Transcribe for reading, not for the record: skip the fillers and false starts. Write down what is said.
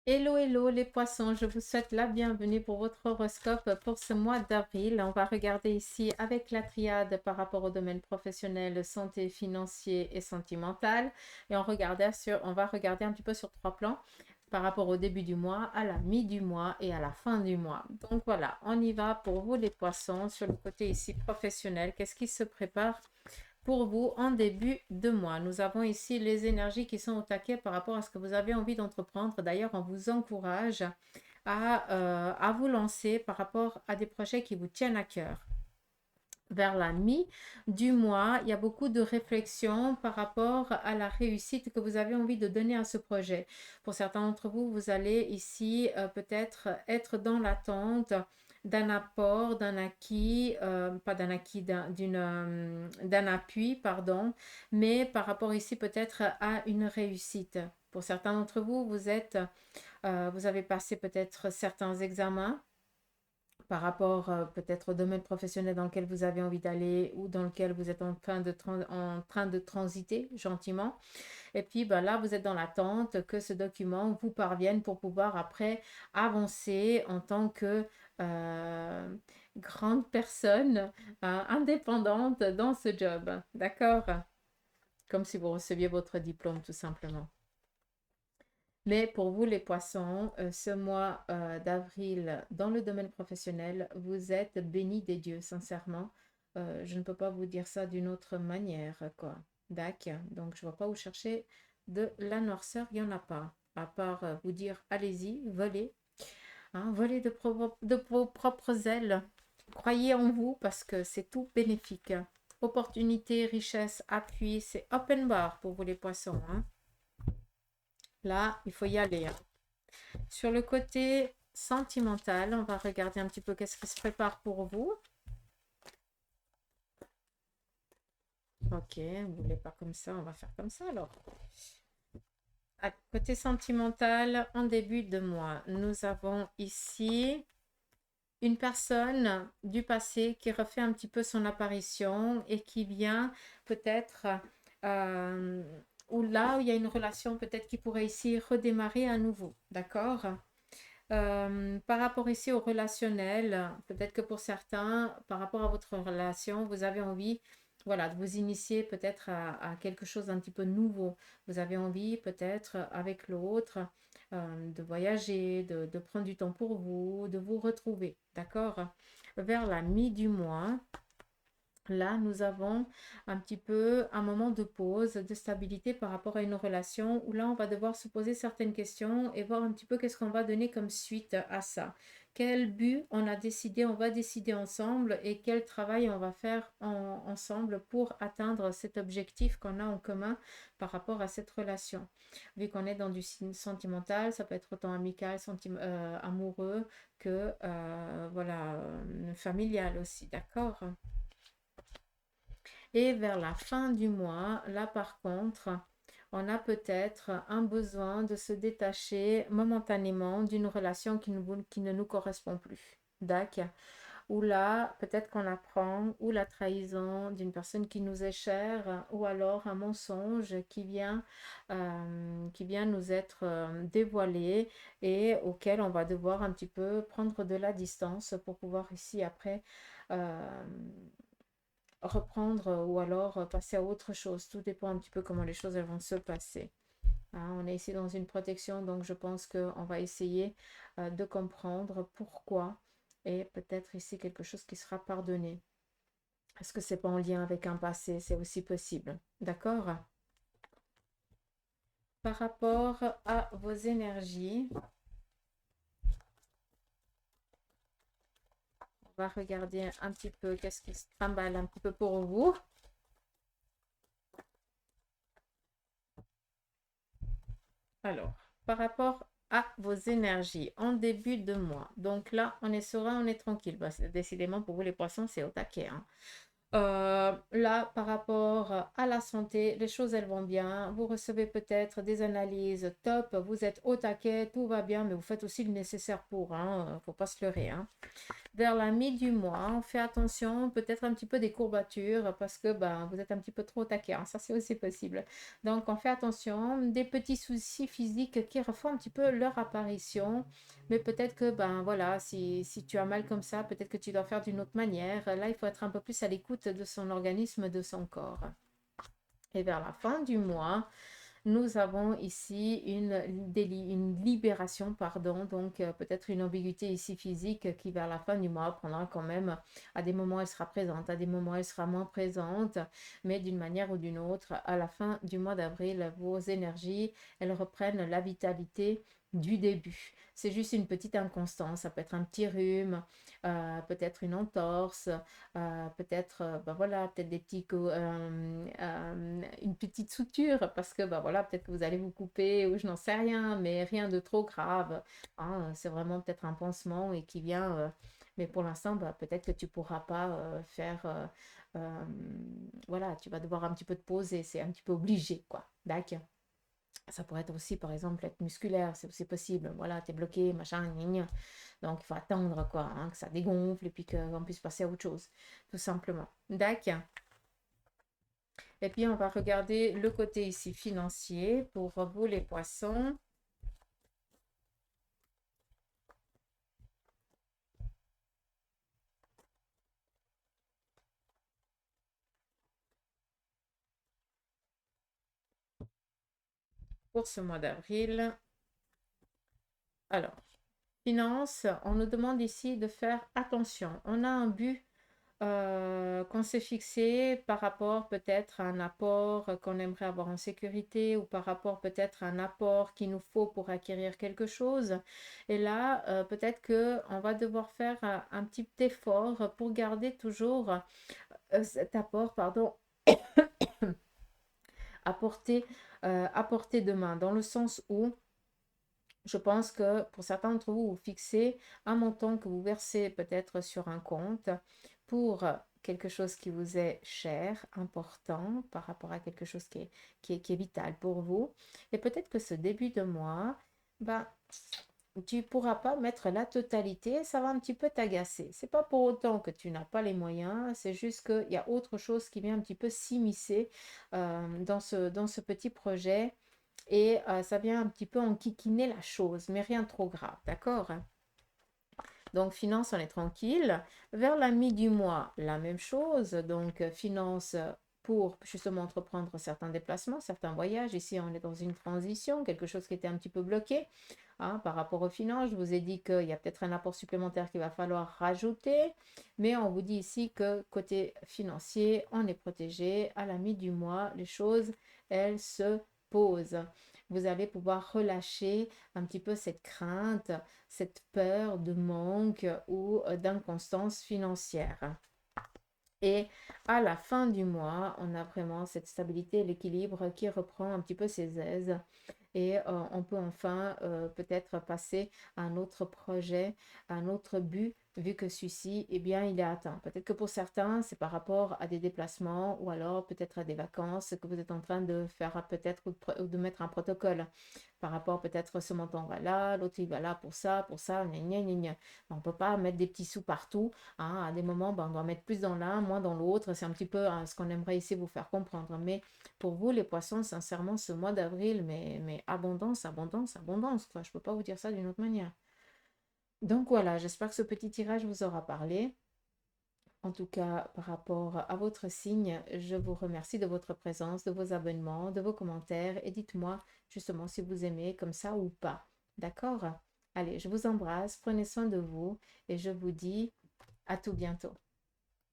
Hello, hello les poissons, je vous souhaite la bienvenue pour votre horoscope pour ce mois d'avril. On va regarder ici avec la triade par rapport au domaine professionnel, santé, financier et sentimental. Et on va regarder un petit peu sur trois plans par rapport au début du mois, à la mi du mois et à la fin du mois. Donc voilà, on y va pour vous les poissons. Sur le côté ici professionnel, qu'est-ce qui se prépare pour vous en début de mois? Nous avons ici les énergies qui sont au taquet par rapport à ce que vous avez envie d'entreprendre. D'ailleurs, on vous encourage à vous lancer par rapport à des projets qui vous tiennent à cœur. Vers la mi du mois, il y a beaucoup de réflexions par rapport à la réussite que vous avez envie de donner à ce projet. Pour certains d'entre vous, vous allez ici peut-être être dans l'attente d'un apport, d'un acquis, pas d'un acquis, d'un appui, pardon, mais par rapport ici peut-être à une réussite. Pour certains d'entre vous, vous avez passé peut-être certains examens par rapport peut-être au domaine professionnel dans lequel vous avez envie d'aller ou dans lequel vous êtes en train de transiter gentiment. Et puis là, vous êtes dans l'attente que ce document vous parvienne pour pouvoir après avancer en tant que euh, grande personne indépendante dans ce job. D'accord? Comme si vous receviez votre diplôme tout simplement. Mais pour vous, les poissons, ce mois d'avril, dans le domaine professionnel, vous êtes bénis des dieux, sincèrement. Je ne peux pas vous dire ça d'une autre manière, quoi. D'accord. Donc, je ne vois pas où chercher de la noirceur, il n'y en a pas. À part vous dire, allez-y, volez. Hein, volez de vos propres ailes. Croyez en vous parce que c'est tout bénéfique. Opportunité, richesse, appui, c'est open bar pour vous, les poissons. Hein. Là, il faut y aller. Hein. Sur le côté sentimental, on va regarder un petit peu qu'est-ce qui se prépare pour vous. Ok, vous ne voulez pas comme ça, on va faire comme ça alors. À côté sentimental, en début de mois, nous avons ici une personne du passé qui refait un petit peu son apparition et qui vient peut-être euh, ou là où il y a une relation peut-être qui pourrait ici redémarrer à nouveau. D'accord? Par rapport ici au relationnel, peut-être que pour certains, par rapport à votre relation, vous avez envie, voilà, de vous initier peut-être à quelque chose d'un petit peu nouveau. Vous avez envie peut-être avec l'autre de voyager, de prendre du temps pour vous, de vous retrouver, d'accord? Vers la mi du mois. Là, nous avons un petit peu un moment de pause, de stabilité par rapport à une relation où là, on va devoir se poser certaines questions et voir un petit peu qu'est-ce qu'on va donner comme suite à ça. Quel but on va décider ensemble et quel travail on va faire ensemble pour atteindre cet objectif qu'on a en commun par rapport à cette relation. Vu qu'on est dans du sentimental, ça peut être autant amical, amoureux que voilà, familial aussi, d'accord? Et vers la fin du mois, là par contre, on a peut-être un besoin de se détacher momentanément d'une relation qui ne nous correspond plus. D'accord? Ou là, peut-être qu'on apprend ou la trahison d'une personne qui nous est chère, ou alors un mensonge qui vient nous être dévoilé et auquel on va devoir un petit peu prendre de la distance pour pouvoir ici après euh, reprendre ou alors passer à autre chose. Tout dépend un petit peu comment les choses elles vont se passer. Hein, on est ici dans une protection, donc je pense qu'on va essayer de comprendre pourquoi et peut-être ici quelque chose qui sera pardonné. Est-ce que c'est pas en lien avec un passé? C'est aussi possible. D'accord? Par rapport à vos énergies, on va regarder un petit peu qu'est-ce qui se trimballe un petit peu pour vous. Alors, par rapport à vos énergies en début de mois. Donc là, on est serein, on est tranquille. Bah, décidément, pour vous les poissons, c'est au taquet. Hein. Là, par rapport à la santé, les choses, elles vont bien. Vous recevez peut-être des analyses top. Vous êtes au taquet, tout va bien, mais vous faites aussi le nécessaire pour. Hein, faut pas se leurrer. Hein. Vers la mi du mois, on fait attention, peut-être un petit peu des courbatures parce que ben, vous êtes un petit peu trop taquin, hein, ça c'est aussi possible. Donc on fait attention, des petits soucis physiques qui refont un petit peu leur apparition, mais peut-être que ben voilà, si tu as mal comme ça, peut-être que tu dois faire d'une autre manière. Là, il faut être un peu plus à l'écoute de son organisme, de son corps. Et vers la fin du mois, nous avons ici une libération, pardon, donc peut-être une ambiguïté ici physique qui vers la fin du mois prendra quand même, à des moments elle sera présente, à des moments elle sera moins présente, mais d'une manière ou d'une autre, à la fin du mois d'avril, vos énergies, elles reprennent la vitalité du début. C'est juste une petite inconstance, ça peut être un petit rhume, peut-être une entorse, peut-être ben voilà, peut-être une petite suture parce que ben voilà, peut-être que vous allez vous couper ou je n'en sais rien, mais rien de trop grave, hein. C'est vraiment peut-être un pansement et qui vient, mais pour l'instant, ben, peut-être que tu pourras pas faire, voilà, tu vas devoir un petit peu te poser, c'est un petit peu obligé, quoi. D'accord. Ça pourrait être aussi, par exemple, être musculaire, c'est possible. Voilà, tu es bloqué, machin, gna gna. Donc, il faut attendre, quoi, hein, que ça dégonfle et puis qu'on puisse passer à autre chose, tout simplement. D'accord. Et puis, on va regarder le côté ici financier pour vous, les poissons. Pour ce mois d'avril. Alors, finance, on nous demande ici de faire attention. On a un but qu'on s'est fixé par rapport peut-être à un apport qu'on aimerait avoir en sécurité ou par rapport peut-être à un apport qu'il nous faut pour acquérir quelque chose. Et là, peut-être qu'on va devoir faire un petit effort pour garder toujours cet apport, pardon, à portée de main, dans le sens où je pense que pour certains d'entre vous, vous fixez un montant que vous versez peut-être sur un compte pour quelque chose qui vous est cher, important, par rapport à quelque chose qui est vital pour vous. Et peut-être que ce début de mois, ben, tu ne pourras pas mettre la totalité, ça va un petit peu t'agacer. C'est pas pour autant que tu n'as pas les moyens, c'est juste qu'il y a autre chose qui vient un petit peu s'immiscer dans ce petit projet et ça vient un petit peu enquiquiner la chose, mais rien de trop grave, d'accord? Donc, finance, on est tranquille. Vers la mi du mois, la même chose. Donc, finance pour justement entreprendre certains déplacements, certains voyages. Ici, on est dans une transition, quelque chose qui était un petit peu bloqué hein, par rapport aux finances. Je vous ai dit qu'il y a peut-être un apport supplémentaire qu'il va falloir rajouter, mais on vous dit ici que côté financier, on est protégé. À la mi du mois, les choses, elles se posent. Vous allez pouvoir relâcher un petit peu cette crainte, cette peur de manque ou d'inconstance financière. Et à la fin du mois, on a vraiment cette stabilité, l'équilibre qui reprend un petit peu ses aises et on peut enfin peut-être passer à un autre projet, à un autre but, vu que celui-ci, eh bien, il est atteint. Peut-être que pour certains, c'est par rapport à des déplacements ou alors peut-être à des vacances que vous êtes en train de faire peut-être ou de mettre un protocole par rapport peut-être ce montant va là, l'autre il va là pour ça, gna gna gna gna. On ne peut pas mettre des petits sous partout, hein. À des moments, ben, on doit mettre plus dans l'un, moins dans l'autre. C'est un petit peu ce qu'on aimerait ici vous faire comprendre. Mais pour vous, les poissons, sincèrement, ce mois d'avril, mais abondance, abondance, abondance, quoi. Je ne peux pas vous dire ça d'une autre manière. Donc voilà, j'espère que ce petit tirage vous aura parlé. En tout cas, par rapport à votre signe, je vous remercie de votre présence, de vos abonnements, de vos commentaires et dites-moi justement si vous aimez comme ça ou pas. D'accord? Allez, je vous embrasse, prenez soin de vous et je vous dis à tout bientôt.